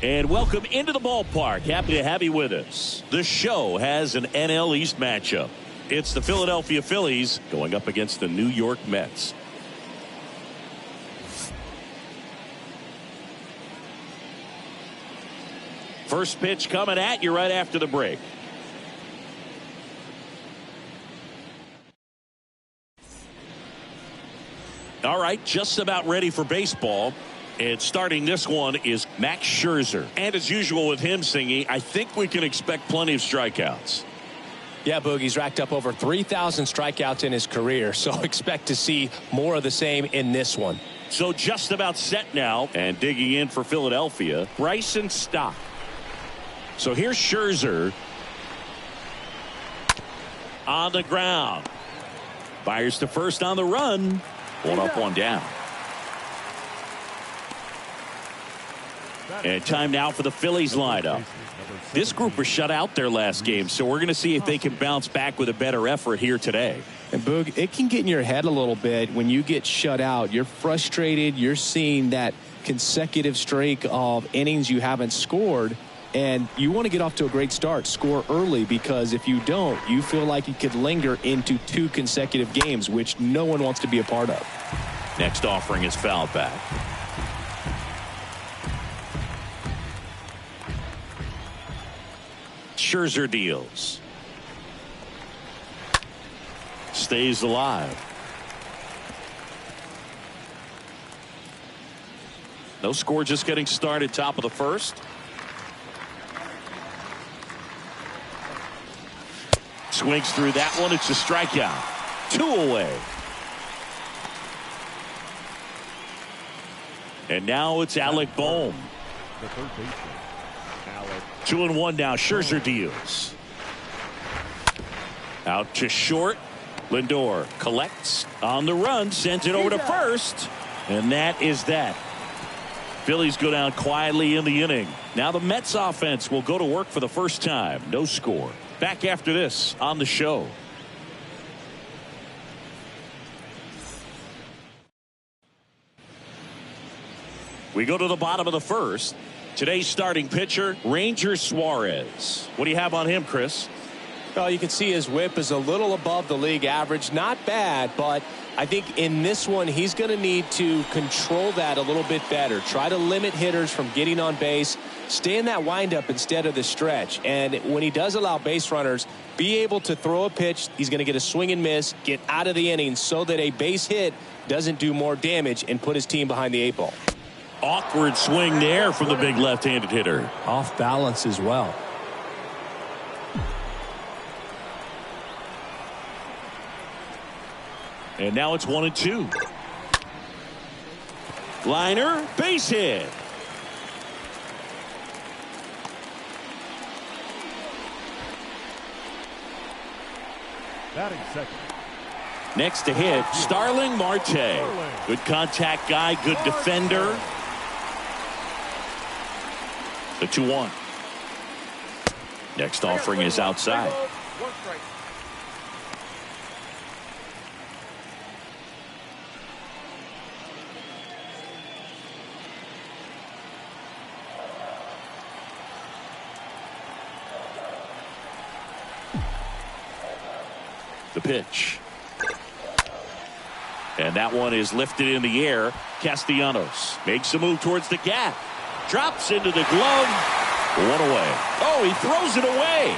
And welcome into the ballpark. Happy to have you with us. The show has an NL East matchup. It's the Philadelphia Phillies going up against the New York Mets. First pitch coming at you right after the break. All right, just about ready for baseball. And starting this one is Max Scherzer. And as usual with him, Singy, I think we can expect plenty of strikeouts. Yeah, Boogie's racked up over 3,000 strikeouts in his career, so expect to see more of the same in this one. So just about set now, and digging in for Philadelphia, Bryson Stott. So here's Scherzer on the ground. Fires to first on the run. One up, one down. And time now for the Phillies lineup. This group was shut out their last game, so we're going to see if they can bounce back with a better effort here today. And Boog, it can get in your head a little bit when you get shut out. You're frustrated. You're seeing that consecutive streak of innings you haven't scored, and you want to get off to a great start, score early, because if you don't, you feel like you could linger into 2 consecutive games, which no one wants to be a part of. Next offering is fouled back. Scherzer deals. Stays alive. No score, just getting started, top of the first. Swings through that one. It's a strikeout. 2 away. And now it's Alec Bohm. The third baseman, Alec. 2-1 now. Scherzer deals. Out to short. Lindor collects on the run, sends it over to first, and that is that. Phillies go down quietly in the inning. Now the Mets offense will go to work for the first time. No score. Back after this on the show. We go to the bottom of the first. Today's starting pitcher, Ranger Suarez. What do you have on him, Chris? Well, you can see his whip is a little above the league average. Not bad, but I think in this one he's going to need to control that a little bit better. Try to limit hitters from getting on base. Stay in that windup instead of the stretch. And when he does allow base runners, be able to throw a pitch. He's going to get a swing and miss, get out of the inning so that a base hit doesn't do more damage and put his team behind the 8 ball. Awkward swing there from the big left-handed hitter. Off balance as well. And now it's 1-2. Liner, base hit. Batting second. Next to hit, Starling Marte. Good contact guy, good defender. The 2-1. Next offering is outside. The pitch. And that one is lifted in the air. Castellanos makes a move towards the gap. Drops into the glove. 1 away. Oh, he throws it away.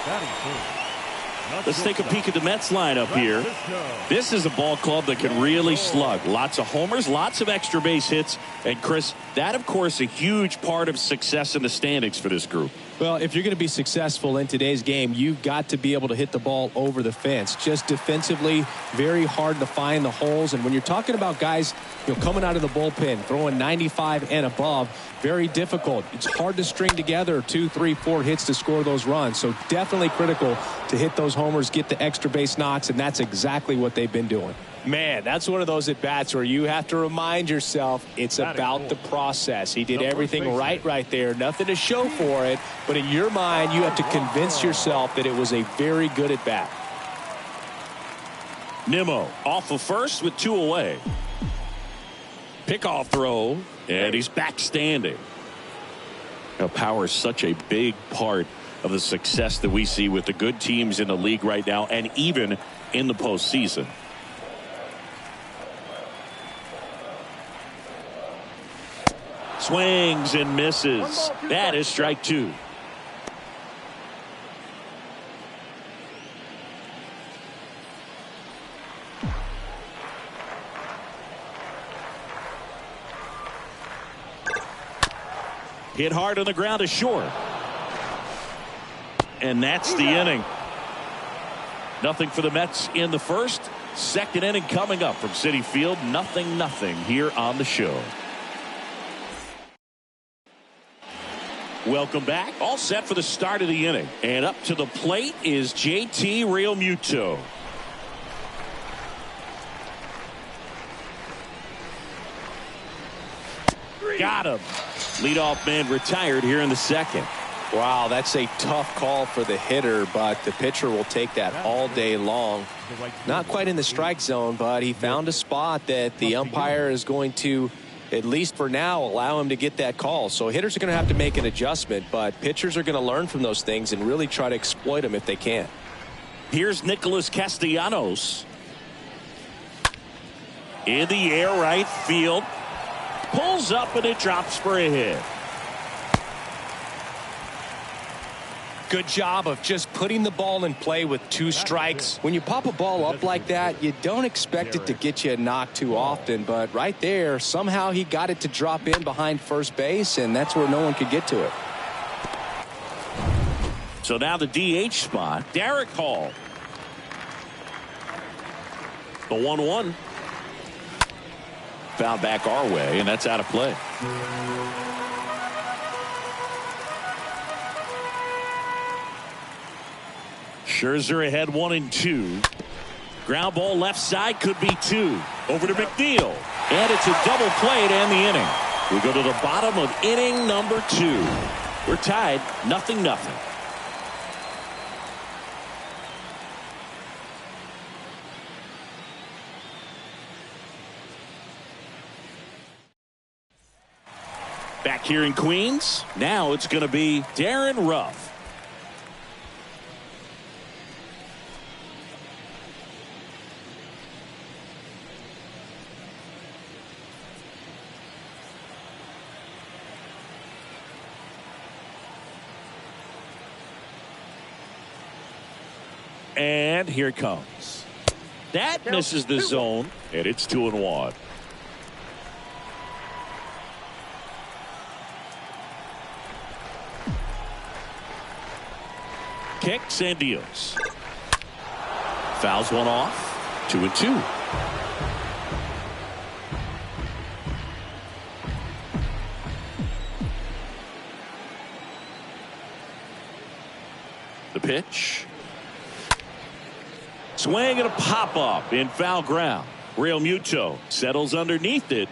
Batting third. Let's take a peek at the Mets lineup here. This is a ball club that can really slug. Lots of homers, lots of extra base hits. And Chris, that of course a huge part of success in the standings for this group. Well, if you're going to be successful in today's game, you've got to be able to hit the ball over the fence. Just defensively, very hard to find the holes. And when you're talking about guys, coming out of the bullpen, throwing 95 and above, very difficult. It's hard to string together 2, 3, 4 hits to score those runs. So definitely critical to hit those homers, get the extra base knocks, and that's exactly what they've been doing. Man, that's one of those at-bats where you have to remind yourself it's about the process. He did everything right there. Nothing to show for it. But in your mind, you have to convince yourself that it was a very good at-bat. Nimmo off of first with 2 away. Pickoff throw, and he's back standing. Now, power is such a big part of the success that we see with the good teams in the league right now, and even in the postseason. Swings and misses. That is strike 2. Hit hard on the ground is short. And that's the inning. Nothing for the Mets in the first. Second inning coming up from Citi Field. 0-0 here on the show. Welcome back. All set for the start of the inning. And up to the plate is JT Realmuto. Got him. Leadoff man retired here in the second. Wow, that's a tough call for the hitter, but the pitcher will take that all day long. Not quite in the strike zone, but he found a spot that the umpire is going to, at least for now, allow him to get that call. So hitters are going to have to make an adjustment, but pitchers are going to learn from those things and really try to exploit them if they can. Here's Nicholas Castellanos. In the air, right field. Pulls up and it drops for a hit. Good job of just putting the ball in play with 2 strikes. When you pop a ball up like that, you don't expect it to get you a knock too often, but right there, somehow he got it to drop in behind first base, and that's where no one could get to it. So now the DH spot, Derek Hall. The 1-1. Foul back our way, and that's out of play. Scherzer ahead 1-2. Ground ball left side, could be 2. Over to McNeil. And it's a double play to end the inning. We go to the bottom of inning number 2. We're tied 0-0. Back here in Queens, now it's going to be Darren Ruff. And here it comes. That misses the zone, and it's 2-1. Kicks and deals. Fouls one off. 2-2. The pitch. Swing and a pop-up in foul ground. Realmuto settles underneath it,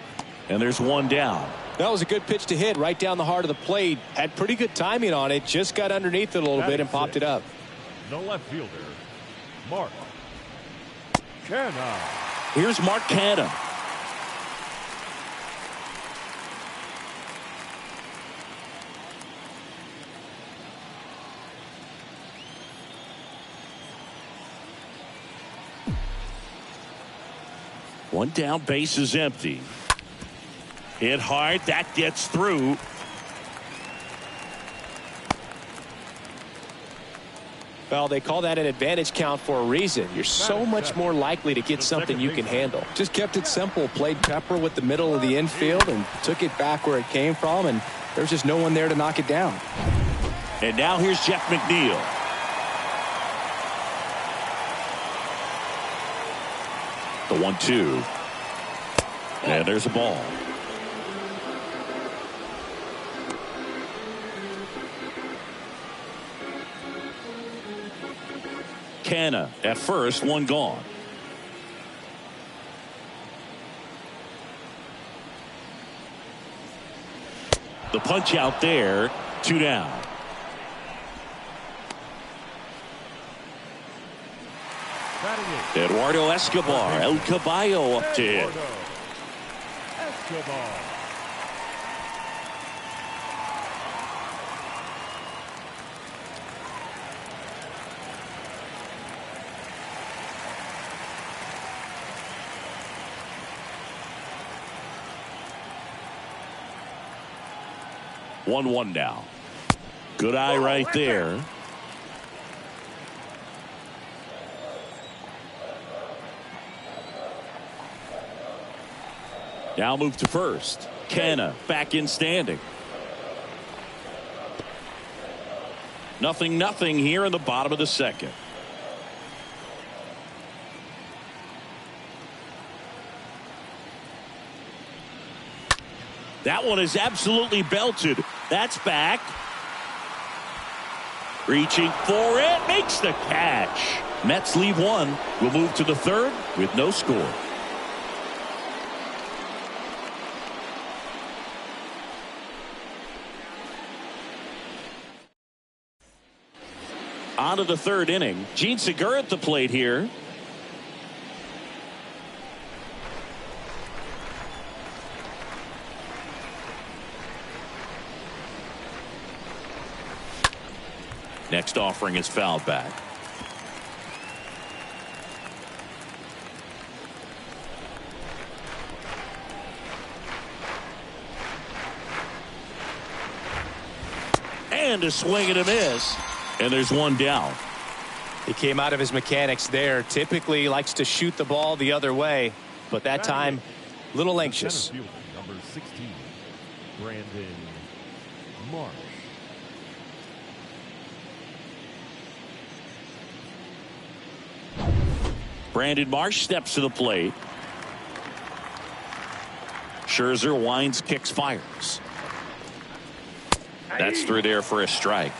and there's one down. That was a good pitch to hit right down the heart of the plate. Had pretty good timing on it. Just got underneath it a little bit and popped it up. The left fielder, Mark Canha. Here's Mark Canha. One down, base is empty. Hit hard, that gets through. Well, they call that an advantage count for a reason. You're so much more likely to get something you can handle. Just kept it simple, played pepper with the middle of the infield and took it back where it came from, and there's just no one there to knock it down. And now here's Jeff McNeil. The 1-2. And there's a ball. Canha at first, one gone. The punch out there, 2 down. Batting eighth. Eduardo Escobar, El Caballo up to hit. Eduardo Escobar. One now. Good eye right there. Now move to first. Canna back in standing. 0-0 here in the bottom of the second. That one is absolutely belted. That's back. Reaching for it. Makes the catch. Mets leave one. We'll move to the third with no score. On to the third inning. Gene Segura at the plate here. Next offering is fouled back. And a swing and a miss. And there's one down. He came out of his mechanics there. Typically he likes to shoot the ball the other way, but that time a little anxious. Fielder, number 16, Brandon Marsh. Brandon Marsh steps to the plate. Scherzer winds, kicks, fires. That's through there for a strike.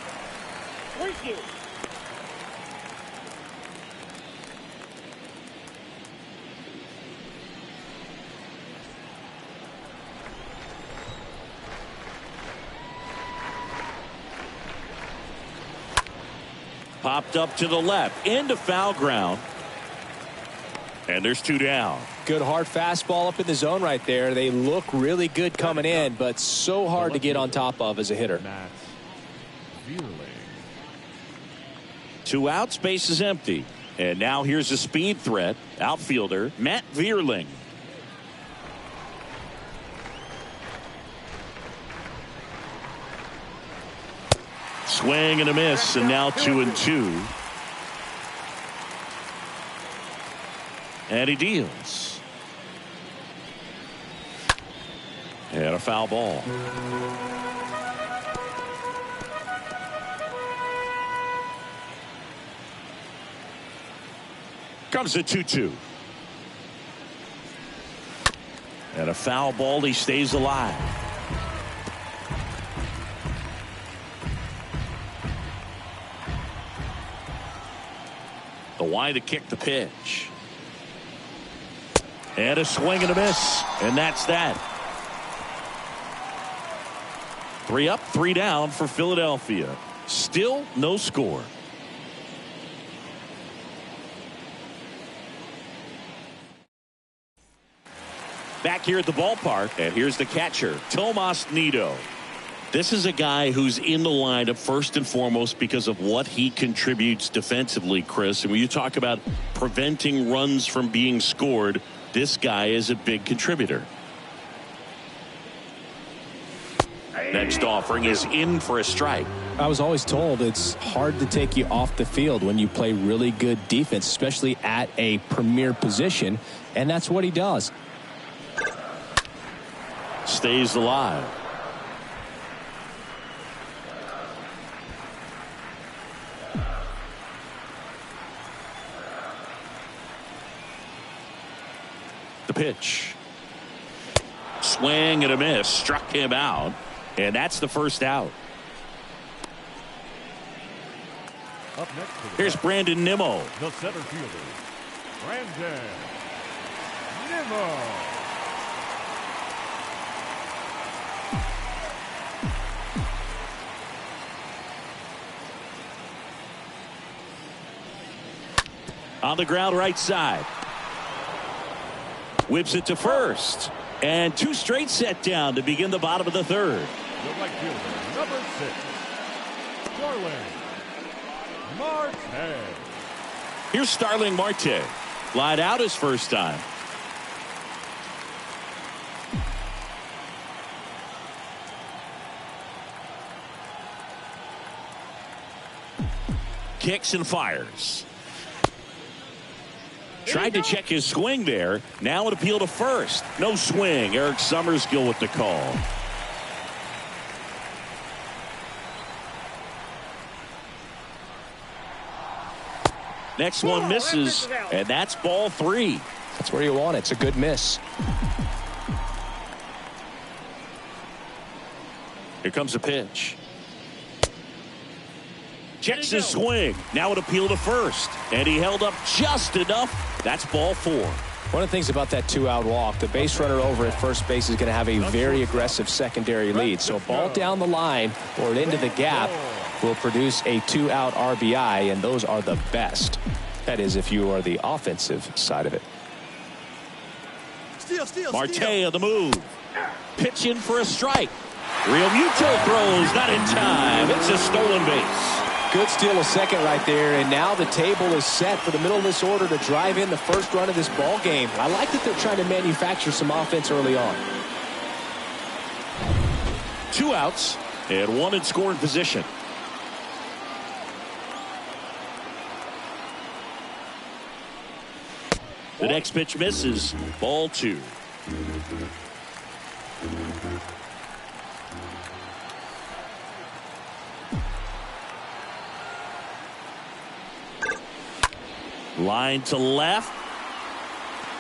Popped up to the left into foul ground. And there's two down. Good hard fastball up in the zone right there. They look really good coming in, but so hard to get on top of as a hitter. Two outs, base is empty. And now here's a speed threat. Outfielder Matt Vierling. Swing and a miss, and now 2-2. And he deals. And a foul ball. Comes a 2-2. And a foul ball. He stays alive. The wide to kick the pitch. And a swing and a miss. And that's that. 3 up, 3 down for Philadelphia. Still no score. Back here at the ballpark, and here's the catcher, Tomas Nido. This is a guy who's in the lineup first and foremost because of what he contributes defensively, Chris. And when you talk about preventing runs from being scored, this guy is a big contributor. Next offering is in for a strike. I was always told it's hard to take you off the field when you play really good defense, especially at a premier position, and that's what he does. Stays alive. The pitch. Swing and a miss. Struck him out. And that's the first out. Up next Here's Brandon Nimmo. the center fielder, Brandon Nimmo. On the ground right side. Whips it to first. And two straight set down to begin the bottom of the third. The right fielder, number 6, Starling Marte. Here's Starling Marte. Lied out his first time. Kicks and fires. Tried to check his swing there. Now an appeal to first. No swing. Eric Summerskill with the call. Next one misses, and that's ball 3. That's where you want it. It's a good miss. Here comes a pitch. Checks his swing. Now an appeal to first. And he held up just enough. That's ball 4. One of the things about that 2-out walk, the base runner over at first base is going to have a very aggressive secondary lead. So a ball down the line or into the gap will produce a 2-out RBI, and those are the best. That is, if you are the offensive side of it. Marte on the move. Pitch in for a strike. Real Muto throws, not in time. It's a stolen base. Good steal of second right there, and now the table is set for the middle of this order to drive in the first run of this ball game. I like that they're trying to manufacture some offense early on. 2 outs and 1 in scoring position. The next pitch misses. Ball 2. Line to left.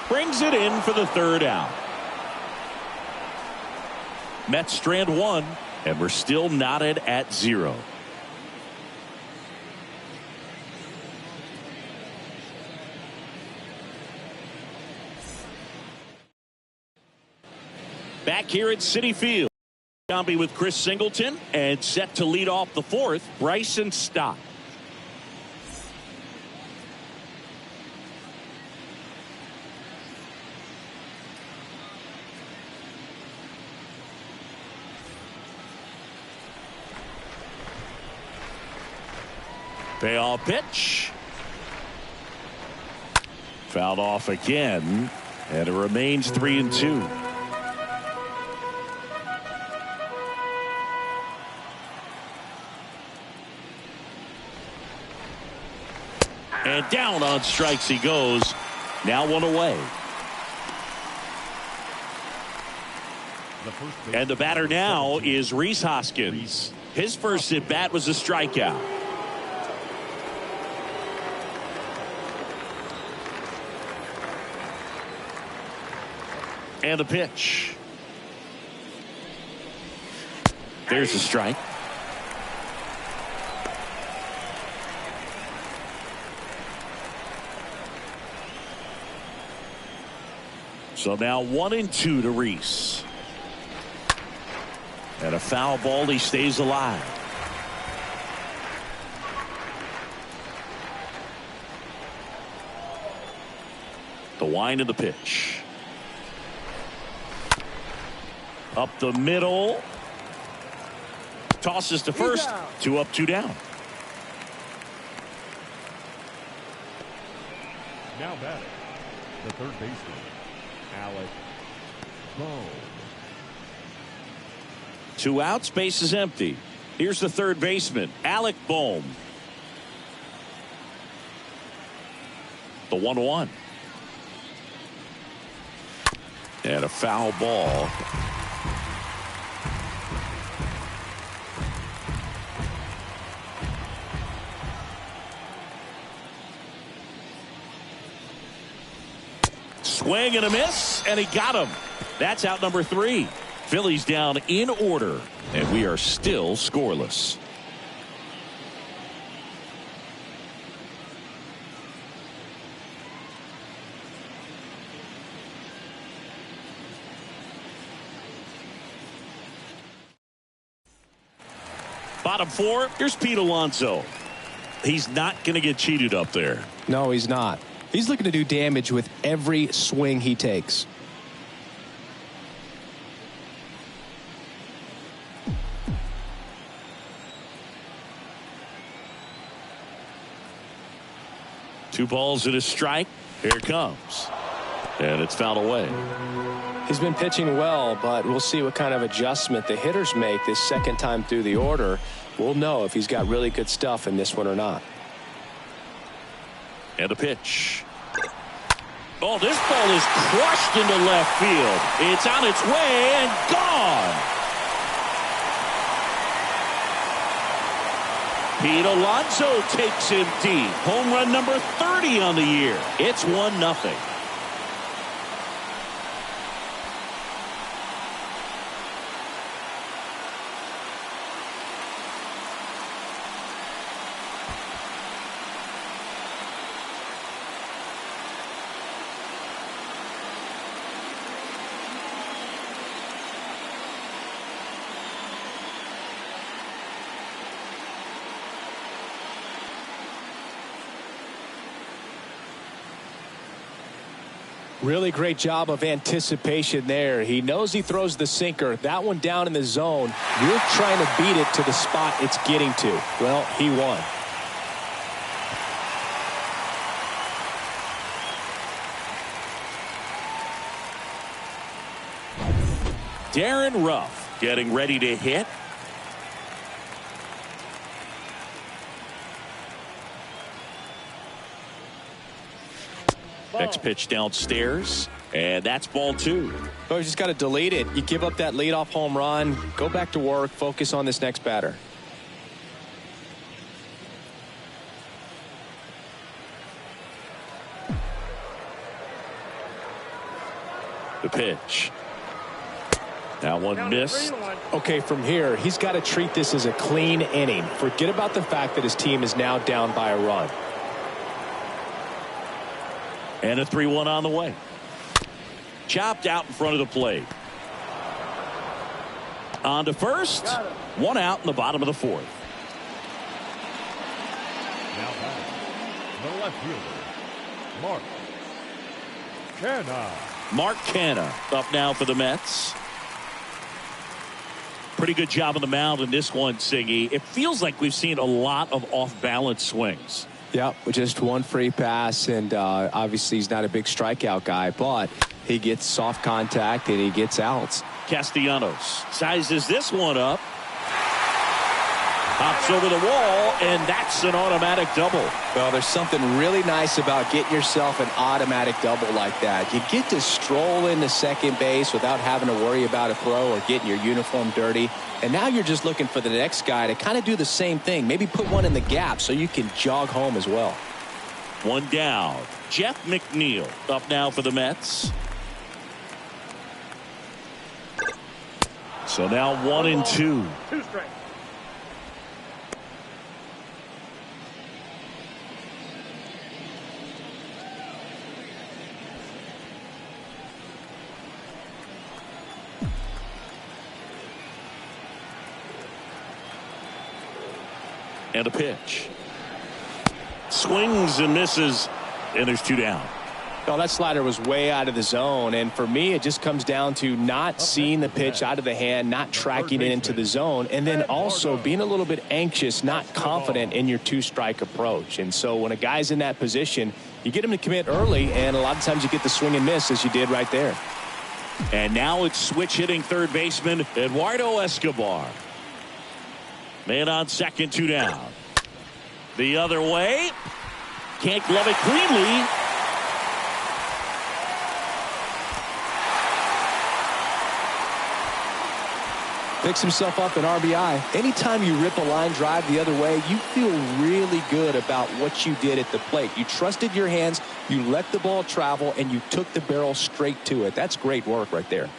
Brings it in for the 3rd out. Mets strand 1, and we're still knotted at 0. Back here at Citi Field. Zombie with Chris Singleton, and set to lead off the 4th, Bryson Stott. Payoff pitch. Fouled off again, and it remains 3-2. And down on strikes he goes. Now 1 away. And the batter now is Rhys Hoskins. His first at bat was a strikeout. And the pitch. There's a strike. So now 1-2 to Rhys. And a foul ball. He stays alive. The wind of the pitch. Up the middle. Tosses to first. 2 up, 2 down. Now batting, the 3rd baseman, Alec Bohm. 2 outs, base is empty. Here's the 3rd baseman, Alec Bohm. The 1-1. And a foul ball. Swing and a miss, and he got him. That's out number 3. Phillies down in order, and we are still scoreless. Bottom 4, here's Pete Alonso. He's not going to get cheated up there. No, he's not. He's looking to do damage with every swing he takes. Two balls and a strike. Here it comes. And it's fouled away. He's been pitching well, but we'll see what kind of adjustment the hitters make this second time through the order. We'll know if he's got really good stuff in this one or not. And a pitch. Oh, this ball is crushed into left field. It's on its way and gone. Pete Alonso takes him deep. Home run number 30 on the year. It's 1-0. Really great job of anticipation there. He knows he throws the sinker. That one down in the zone. You're trying to beat it to the spot it's getting to. Well, he won. Darren Ruff getting ready to hit. Next pitch downstairs, and that's ball 2. Oh, you just got to delete it. You give up that leadoff home run, go back to work, focus on this next batter. The pitch. That one missed. Okay, from here, he's got to treat this as a clean inning. Forget about the fact that his team is now down by a run. And a 3-1 on the way. Chopped out in front of the plate. On to first. One out in the bottom of the 4th. Now batting, the left fielder, Mark Canha. Mark Canha up now for the Mets. Pretty good job on the mound in this one, Siggy. It feels like we've seen a lot of off-balance swings. Yeah, with just one free pass, and obviously he's not a big strikeout guy, but he gets soft contact and he gets outs. Castellanos sizes this one up. Hops over the wall, and that's an automatic double. Well, there's something really nice about getting yourself an automatic double like that. You get to stroll into second base without having to worry about a throw or getting your uniform dirty. And now you're just looking for the next guy to kind of do the same thing. Maybe put one in the gap so you can jog home as well. One down. Jeff McNeil up now for the Mets. So now 1-2. 2 strikes. And a pitch. Swings and misses, and there's 2 down. Well, that slider was way out of the zone, and for me it just comes down to not seeing the pitch out of the hand, not tracking it into the zone, and then also being a little bit anxious, not confident in your 2-strike approach. And so when a guy's in that position, you get him to commit early, and a lot of times you get the swing and miss as you did right there. And now it's switch hitting third baseman Eduardo Escobar. Man on second, 2 down. The other way. Can't glove it cleanly. Picks himself up an RBI. Anytime you rip a line drive the other way, you feel really good about what you did at the plate. You trusted your hands, you let the ball travel, and you took the barrel straight to it. That's great work right there.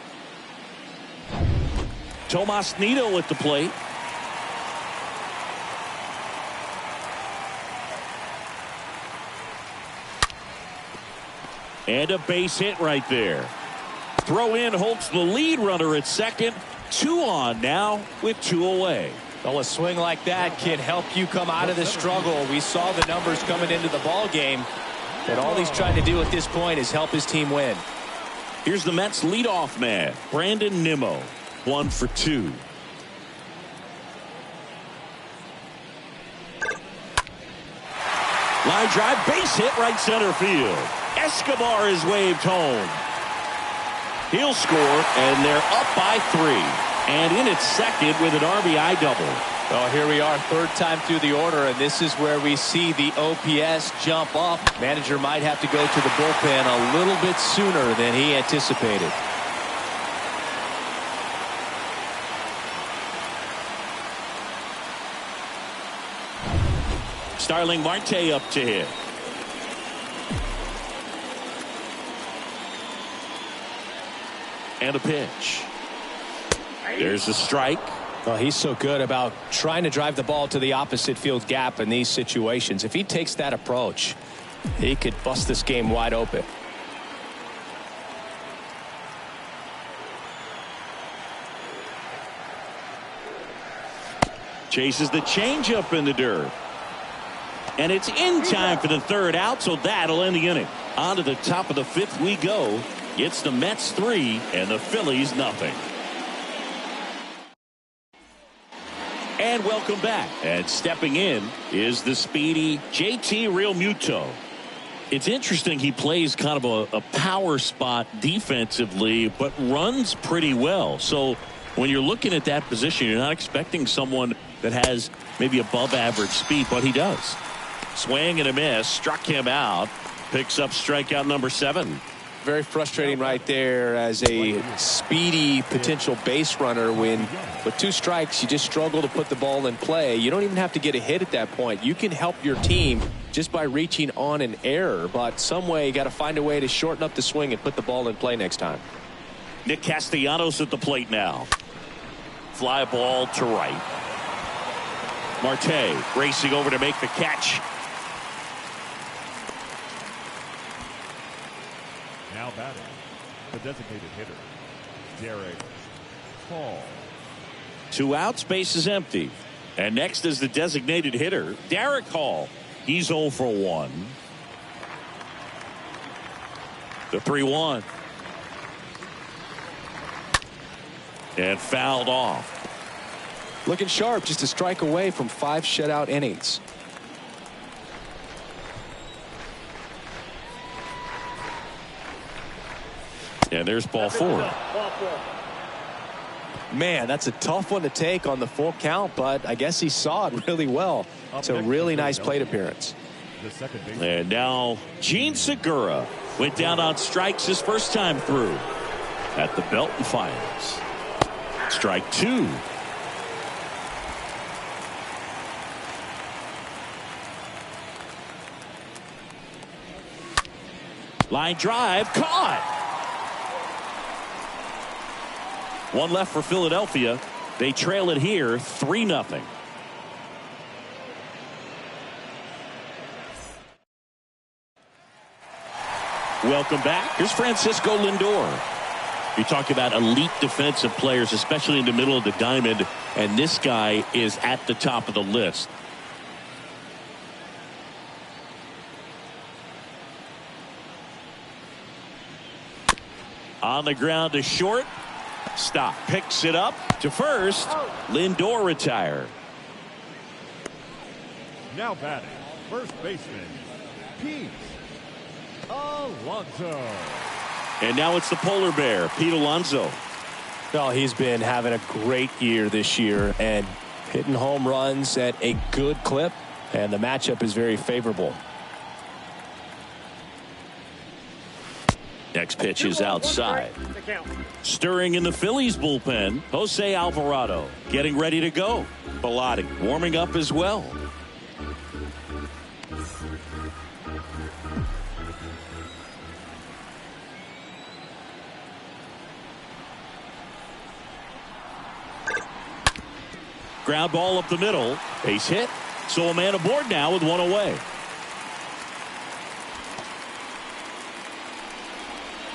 Tomas Nido at the plate. And a base hit right there. Throw in holds the lead runner at second. 2 on now with 2 away. Well, a swing like that can help you come out of the struggle. We saw the numbers coming into the ball game. And all he's trying to do at this point is help his team win. Here's the Mets leadoff man, Brandon Nimmo, 1 for 2. Line drive, base hit, right center field. Escobar is waved home. He'll score, and they're up by 3. And in at second with an RBI double. Well, here we are, third time through the order, and this is where we see the OPS jump up. Manager might have to go to the bullpen a little bit sooner than he anticipated. Starling Marte up to hit. And a pitch. There's a strike. Well, he's so good about trying to drive the ball to the opposite field gap in these situations. If he takes that approach, he could bust this game wide open. Chases the changeup in the dirt. And it's in time for the third out, so that'll end the inning. On to the top of the 5th we go. It's the Mets 3 and the Phillies nothing. And welcome back. And stepping in is the speedy JT Realmuto. It's interesting, he plays kind of a power spot defensively, but runs pretty well. So when you're looking at that position, you're not expecting someone that has maybe above average speed, but he does. Swing and a miss, struck him out, picks up strikeout number 7. Very frustrating right there as a speedy potential base runner when with 2 strikes you just struggle to put the ball in play. You don't even have to get a hit at that point. You can help your team just by reaching on an error, but some way you got to find a way to shorten up the swing and put the ball in play next time. Nick Castellanos at the plate now. Fly ball to right. Marte racing over to make the catch. Now batting, the designated hitter, Derek Hall. 2 outs, base is empty. And next is the designated hitter, Derek Hall. He's 0 for 1. The 3-1. And fouled off. Looking sharp, just a strike away from 5 shutout innings. And there's ball 4. Man, that's a tough one to take on the full count, but I guess he saw it really well. It's a really nice plate appearance. And now Gene Segura went down on strikes his first time through at the Belton Finals. Strike 2. Line drive caught. 1 left for Philadelphia. They trail it here 3-0. Welcome back. Here's Francisco Lindor. You talk about elite defensive players, especially in the middle of the diamond, and this guy is at the top of the list. On the ground to short. Stop. Picks it up to first. Lindor retired. Now batting, first baseman, Pete Alonso. And now it's the polar bear, Pete Alonso. Well, he's been having a great year this year and hitting home runs at a good clip, and the matchup is very favorable. Next pitch is outside. Stirring in the Phillies bullpen, Jose Alvarado getting ready to go. Bilotti warming up as well. Ground ball up the middle. Base hit. So a man aboard now with 1 away.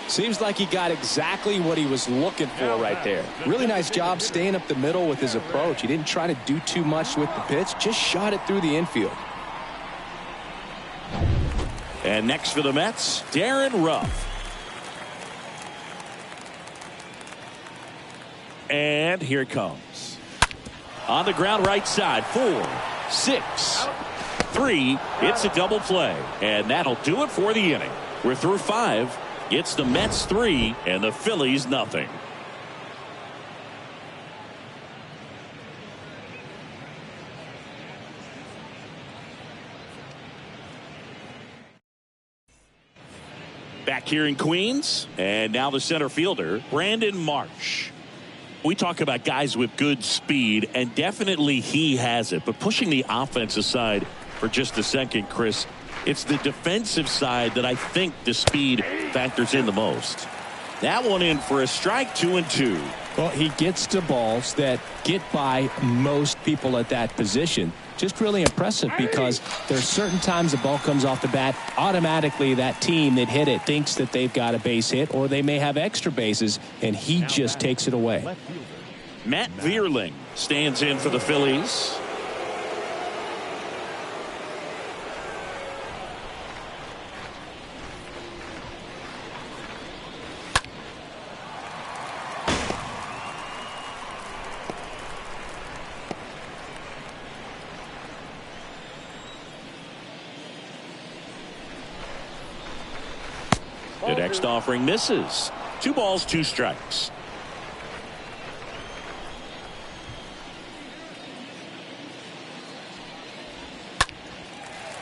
Seems like he got exactly what he was looking for right there. Really nice job staying up the middle with his approach. He didn't try to do too much with the pitch, just shot it through the infield. And next for the Mets, Darren Ruff. And here it comes. On the ground right side. 4, 6, 3. It's a double play. And that'll do it for the inning. We're through 5. It's the Mets 3 and the Phillies nothing. Back here in Queens, and now the center fielder, Brandon Marsh. We talk about guys with good speed, and definitely he has it. But pushing the offense aside for just a second, Chris, it's the defensive side that I think the speed factors in the most. That one in for a strike, 2-2. Well, he gets to balls that get by most people at that position. Just really impressive because there's certain times the ball comes off the bat, automatically that team that hit it thinks that they've got a base hit, or they may have extra bases, and he just takes it away. Matt Vierling stands in for the Phillies. The next offering misses. 2 balls, 2 strikes.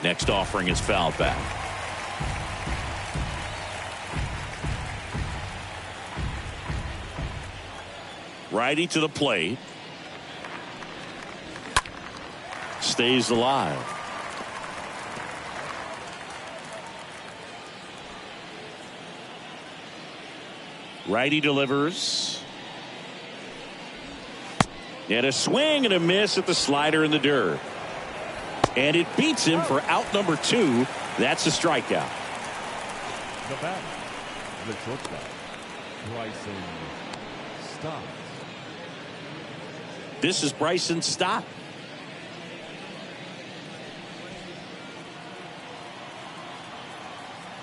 Next offering is fouled back. Righty to the plate. Stays alive. Righty delivers. And a swing and a miss at the slider in the dirt. And it beats him for out number 2. That's a strikeout. The batter, the shortstop, Bryson Stott. This is Bryson Stott.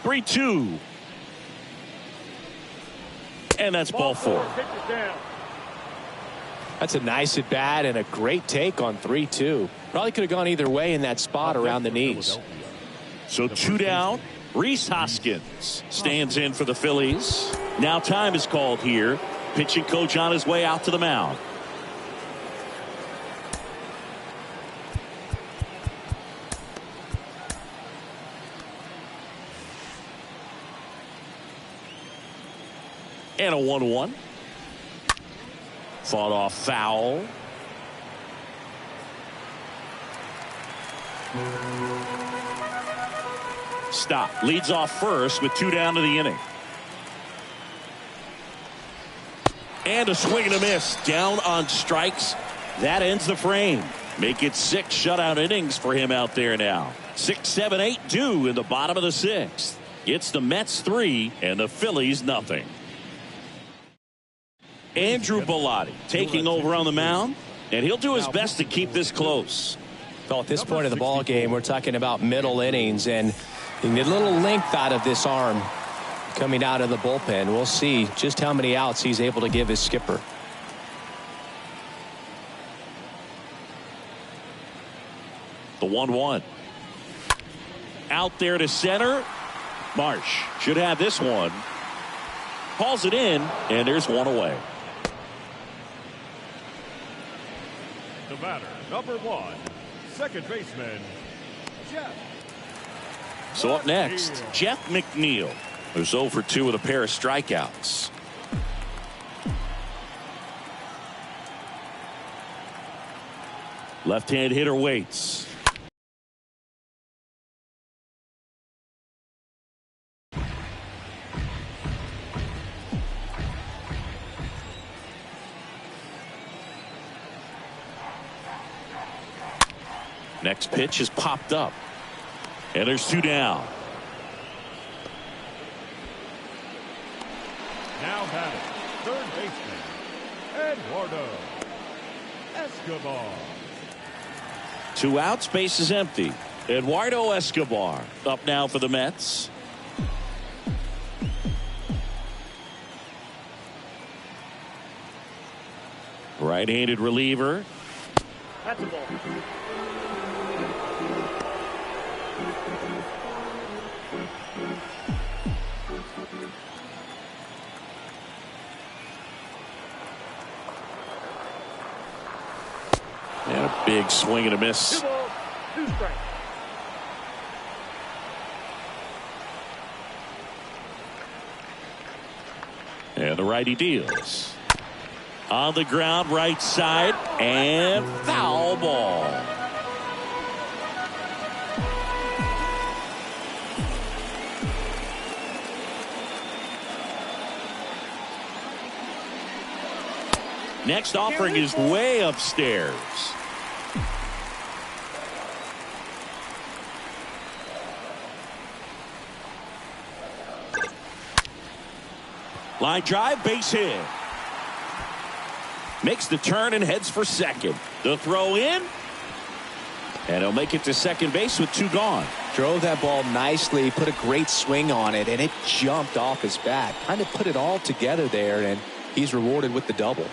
Three-2. And that's ball 4. That's a nice at bat and a great take on 3-2. Probably could have gone either way in that spot around the knees. So 2 down. Rhys Hoskins stands in for the Phillies. Now time is called here. Pitching coach on his way out to the mound. And a 1-1. Fought off foul. Stop. Leads off first with 2 down to the inning. And a swing and a miss. Down on strikes. That ends the frame. Make it 6 shutout innings for him out there now. 6, 7, 8 due in the bottom of the 6th. It's the Mets 3 and the Phillies nothing. Andrew Bellotti taking over on the mound, and he'll do his best to keep this close. Well, at this point of the ball game, we're talking about middle innings, and you need a little length out of this arm coming out of the bullpen. We'll see just how many outs he's able to give his skipper. The 1-1. Out there to center. Marsh should have this one. Calls it in, and there's one away. The batter, number 1, second baseman, Jeff. So up next, Jeff McNeil, who's 0 for 2 with a pair of strikeouts. Left-hand hitter waits. Next pitch is popped up. And there's 2 down. Now batting, third baseman, Eduardo Escobar. 2 outs, base is empty. Eduardo Escobar up now for the Mets. Right-handed reliever. That's a ball. And a big swing and a miss. 2 balls, 2 strikes. And the righty deals. On the ground, right side, and foul ball. Next offering is way upstairs. Line drive, base hit. Makes the turn and heads for second. The throw in. And he'll make it to second base with 2 gone. Drove that ball nicely, put a great swing on it, and it jumped off his bat. Kind of put it all together there, and he's rewarded with the double.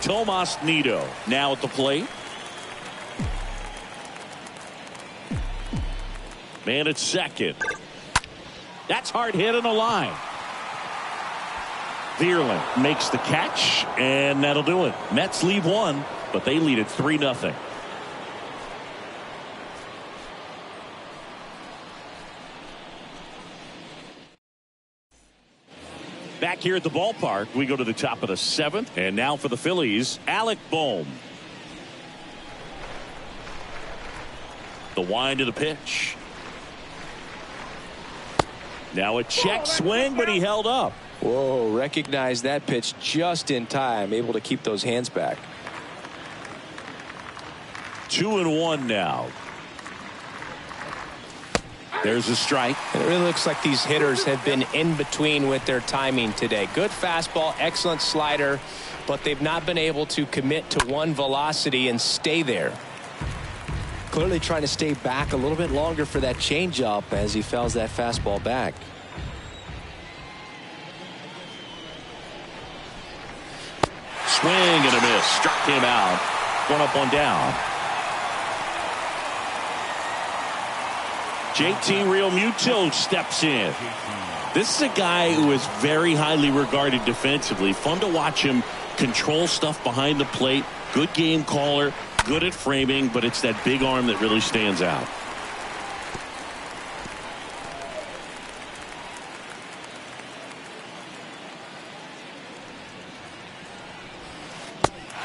Tomas Nido now at the plate. Man at second. That's hard hit on the line. Vierling makes the catch, and that'll do it. Mets leave 1, but they lead it 3-0. Back here at the ballpark, we go to the top of the 7th, and now for the Phillies, Alec Bohm. The wind of the pitch. Now a check swing, but he held up. Whoa, recognized that pitch just in time, able to keep those hands back. 2-1 now. There's a strike. And it really looks like these hitters have been in between with their timing today. Good fastball, excellent slider, but they've not been able to commit to one velocity and stay there. Clearly trying to stay back a little bit longer for that changeup as he fouls that fastball back. Swing and a miss. Struck him out. 1 up, 1 down. JT Realmuto steps in. This is a guy who is very highly regarded defensively. Fun to watch him control stuff behind the plate. Good game caller. Good at framing, but it's that big arm that really stands out.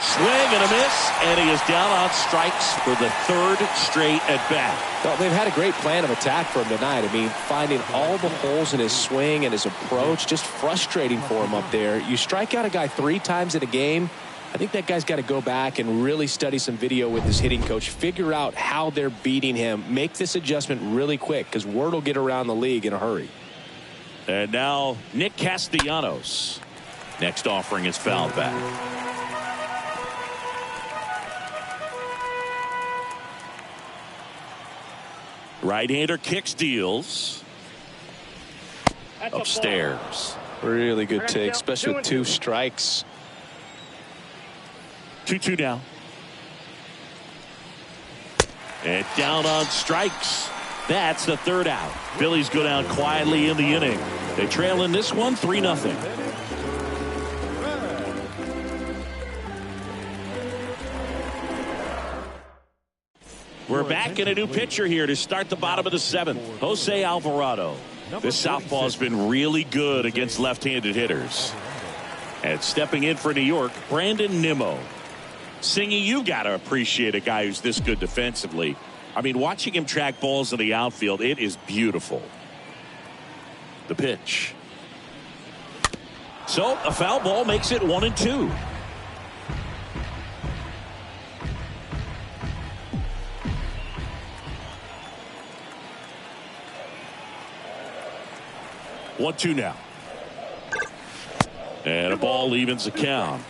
Swing and a miss, and he is down on strikes for the 3rd straight at bat. Well, they've had a great plan of attack for him tonight. I mean, finding all the holes in his swing and his approach, just frustrating for him up there. You strike out a guy 3 times in a game, I think that guy's got to go back and really study some video with his hitting coach, figure out how they're beating him, make this adjustment really quick because word will get around the league in a hurry. And now Nick Castellanos. Next offering is fouled back. Right-hander kicks, deals. Upstairs. Really good take, especially with 2 strikes. 2-2 now. And down on strikes. That's the 3rd out. Phillies go down quietly in the inning. They trail in this one 3-0. We're back in a new pitcher here to start the bottom of the 7th. Jose Alvarado. This southpaw has been really good against left-handed hitters. And stepping in for New York, Brandon Nimmo. Singy, you got to appreciate a guy who's this good defensively. I mean, watching him track balls in the outfield, it is beautiful. The pitch. So a foul ball makes it 1-2. One, 2 now. And a ball evens the count.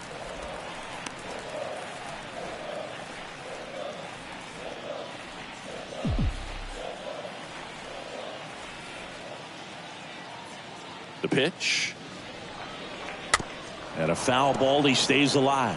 The pitch. And a foul ball. He stays alive.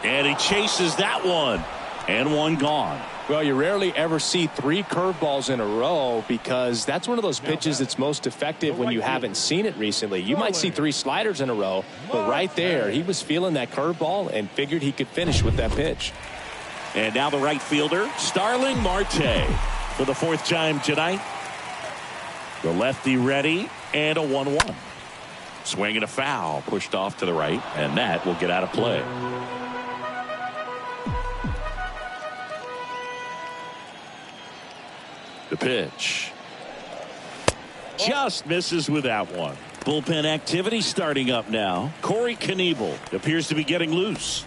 And he chases that one. And one gone. Well, you rarely ever see 3 curveballs in a row because that's one of those pitches that's most effective when you haven't seen it recently. You might see 3 sliders in a row, but right there, he was feeling that curveball and figured he could finish with that pitch. And now the right fielder, Starling Marte, for the 4th time tonight. The lefty ready, and a 1-1. Swing and a foul, pushed off to the right, and that will get out of play. The pitch. Just misses with that one. Bullpen activity starting up now. Corey Knievel appears to be getting loose.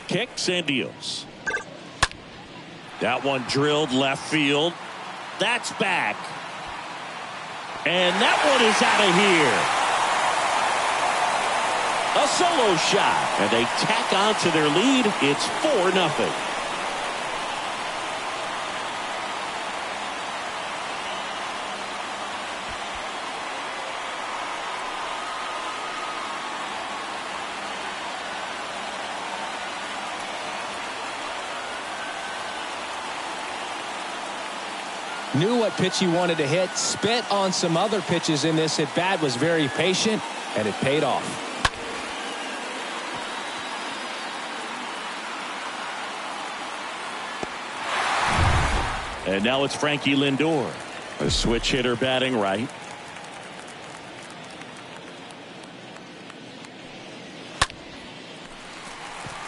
Kicks and deals. That one drilled left field. That's back. And that one is out of here. A solo shot, and they tack on to their lead. It's 4-0. Knew what pitch he wanted to hit, spent on some other pitches in this at bat, was very patient, and it paid off. And now it's Frankie Lindor, a switch hitter batting right.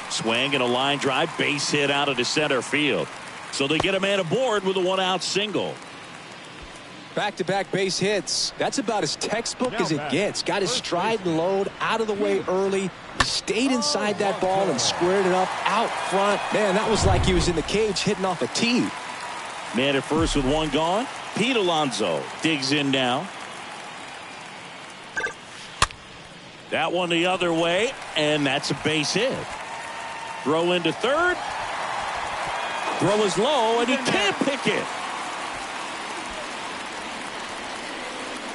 Swing and a line drive, base hit out into center field. So they get a man aboard with a 1-out single. Back-to-back base hits. That's about as textbook as it gets. Got his stride and load out of the way early. He stayed inside that ball and squared it up out front. Man, that was like he was in the cage hitting off a tee. Man at first with one gone. Pete Alonso digs in now. That one the other way, and that's a base hit. Throw into third. Throw is low, and he can't pick it.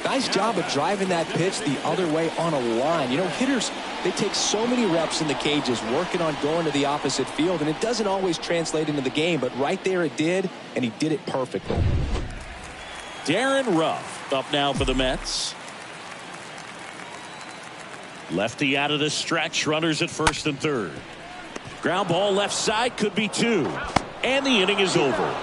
Nice job of driving that pitch the other way on a line. You know, hitters, they take so many reps in the cages working on going to the opposite field, and it doesn't always translate into the game, but right there it did, and he did it perfectly. Darren Ruff up now for the Mets. Lefty out of the stretch, runners at first and third. Ground ball left side, could be 2. And the inning is over.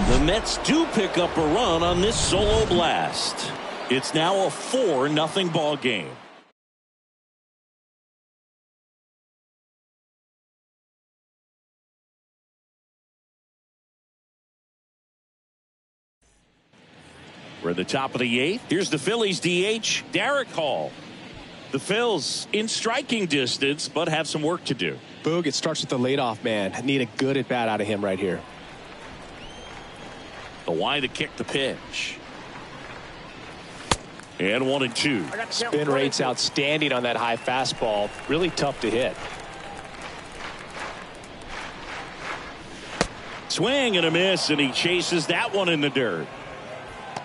The Mets do pick up a run on this solo blast. It's now a 4-0 ball game. We're at the top of the 8th. Here's the Phillies DH, Derek Hall. The Phils in striking distance, but have some work to do. Boog, it starts with the leadoff man. Need a good at bat out of him right here. The line to kick the pitch. And 1-2. Spin rate's outstanding on that high fastball. Really tough to hit. Swing and a miss, and he chases that one in the dirt.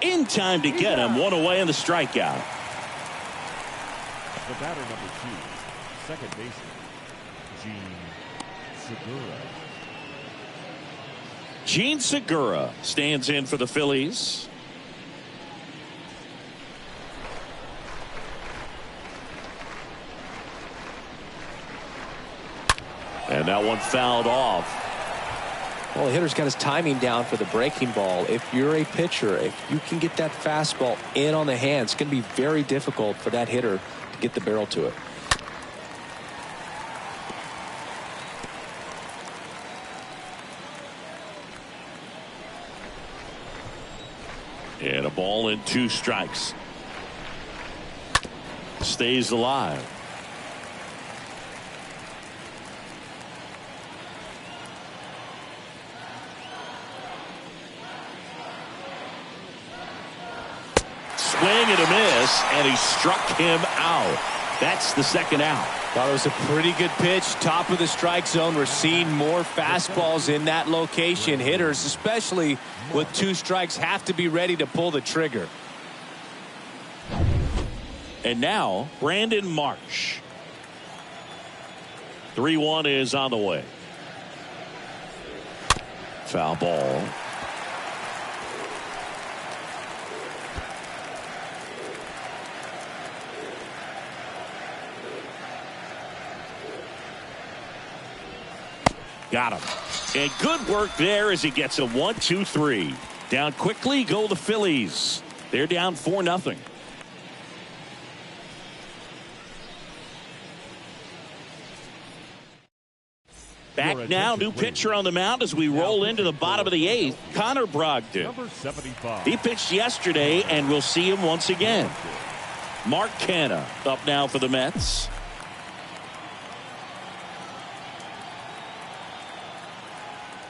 In time to get him. One away in the strikeout. The batter number 2, second baseman, Gene Segura. Gene Segura stands in for the Phillies. And that one fouled off. Well, the hitter's got his timing down for the breaking ball. If you're a pitcher, if you can get that fastball in on the hand, it's going to be very difficult for that hitter to get the barrel to it. And a ball and 2 strikes. stays alive. Swing and a miss, and he struck him out. That's the second out. Thought it was a pretty good pitch. Top of the strike zone. We're seeing more fastballs in that location. Hitters, especially with 2 strikes, have to be ready to pull the trigger. And now, Brandon Marsh. 3-1 is on the way. Foul ball. Got him. And good work there as he gets a 1-2-3. Down quickly go the Phillies. They're down 4-0. Back now, new pitcher on the mound as we roll into the bottom of the 8th, Connor Brogdon. Number 75. He pitched yesterday, and we'll see him once again. Mark Canha up now for the Mets.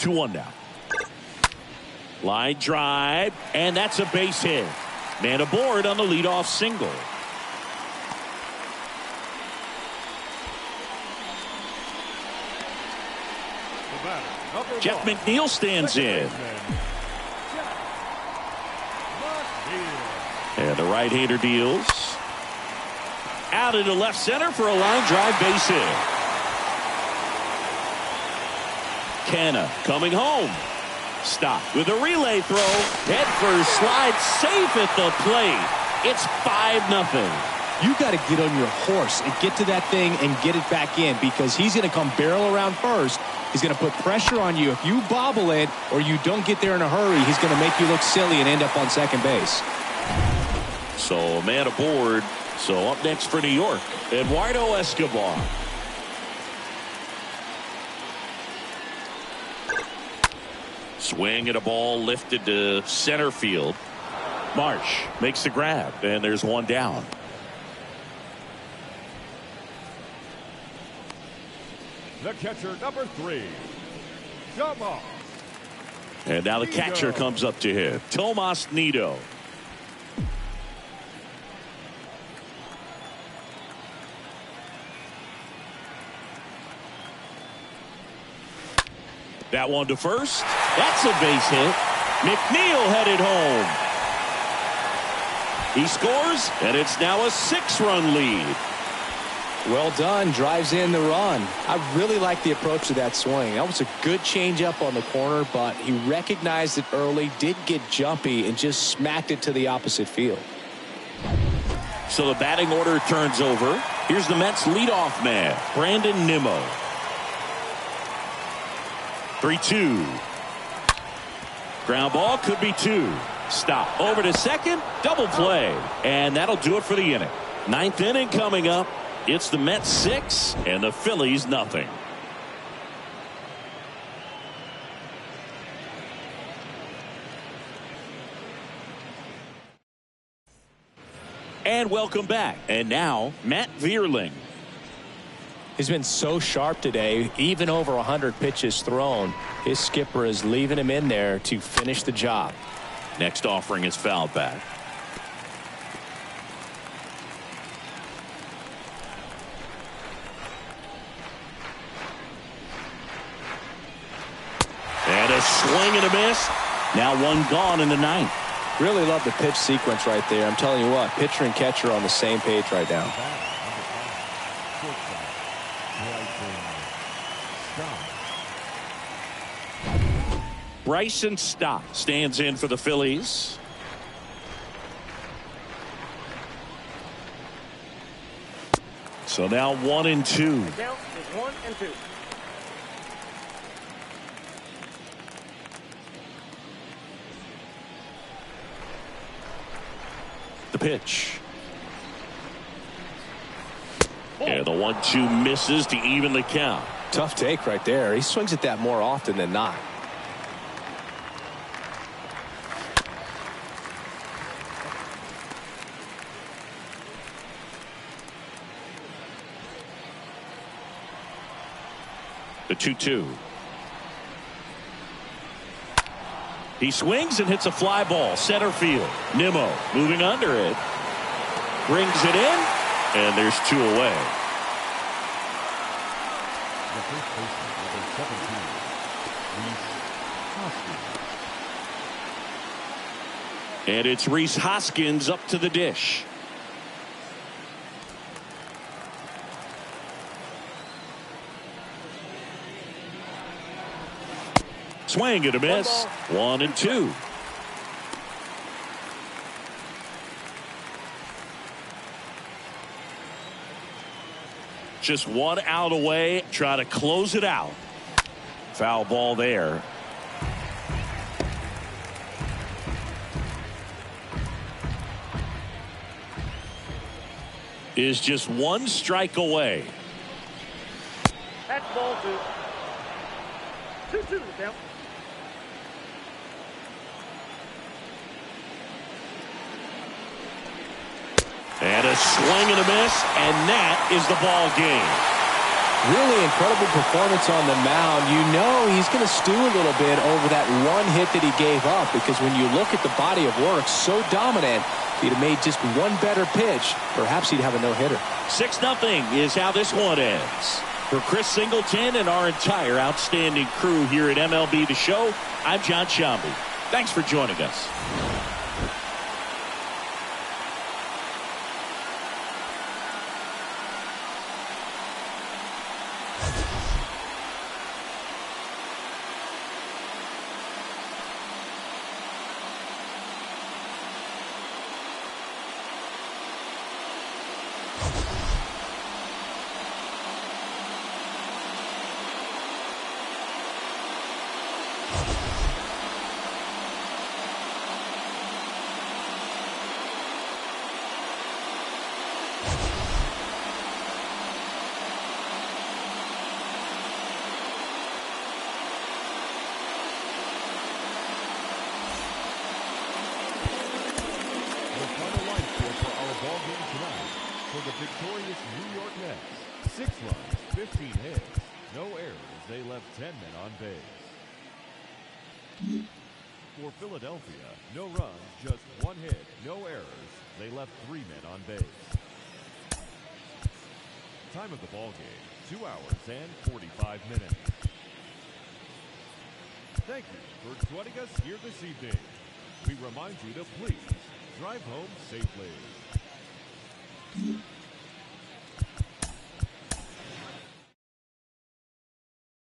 Two one now. Line drive, and that's a base hit. Man aboard on the leadoff single. Jeff McNeil stands in. And the right-hander deals. Out into left center for a line drive base hit. Canha coming home. Stop with a relay throw. Head first, slide safe at the plate. It's 5-0. You got to get on your horse and get to that thing and get it back in, because he's going to come barrel around first. He's going to put pressure on you. If you bobble it or you don't get there in a hurry, he's going to make you look silly and end up on second base. So a man aboard. So up next for New York, Eduardo Escobar. Swing at a ball lifted to center field. Marsh makes the grab, and there's one down. The catcher, number 3, Tomas. And now the catcher comes up to hit. Tomas Nido. That one to first. That's a base hit. McNeil headed home. He scores, and it's now a 6-run lead. Well done. Drives in the run. I really like the approach to that swing. That was a good changeup on the corner, but he recognized it early, did get jumpy, and just smacked it to the opposite field. So the batting order turns over. Here's the Mets leadoff man, Brandon Nimmo. 3-2. Ground ball, could be 2. Stop. Over to second. Double play. And that'll do it for the inning. 9th inning coming up. It's the Mets 6 and the Phillies nothing. And welcome back. And now Matt Vierling. He's been so sharp today, even over 100 pitches thrown. His skipper is leaving him in there to finish the job. Next offering is fouled back. And a swing and a miss. Now one gone in the 9th. Really love the pitch sequence right there. I'm telling you what, pitcher and catcher are on the same page right now. Bryson Stott stands in for the Phillies. So now 1-2. The count is 1-2. The pitch. And the 1-2 misses to even the count. Tough take right there. He swings at that more often than not. The 2-2. He swings and hits a fly ball center field. Nimmo moving under it, brings it in, and there's 2 away. The first baseman, number 17, Rhys Hoskins. And it's Rhys Hoskins up to the dish. Swing and a miss. 1-2. Just 1 out away. Try to close it out. Foul ball there. Is just 1 strike away. That's ball 2. 2-2 the count. And a swing and a miss, and that is the ball game. Really incredible performance on the mound. You know he's going to stew a little bit over that 1 hit that he gave up, because when you look at the body of work, so dominant, if he'd have made just 1 better pitch, perhaps he'd have a no-hitter. 6-0 is how this one ends. For Chris Singleton and our entire outstanding crew here at MLB The Show, I'm John Shambi. Thanks for joining us. For the victorious New York Mets, 6 runs, 15 hits, no errors. They left 10 men on base. For Philadelphia, no runs, just 1 hit, no errors. They left 3 men on base. Time of the ball game, 2 hours and 45 minutes. Thank you for joining us here this evening. We remind you to please drive home safely.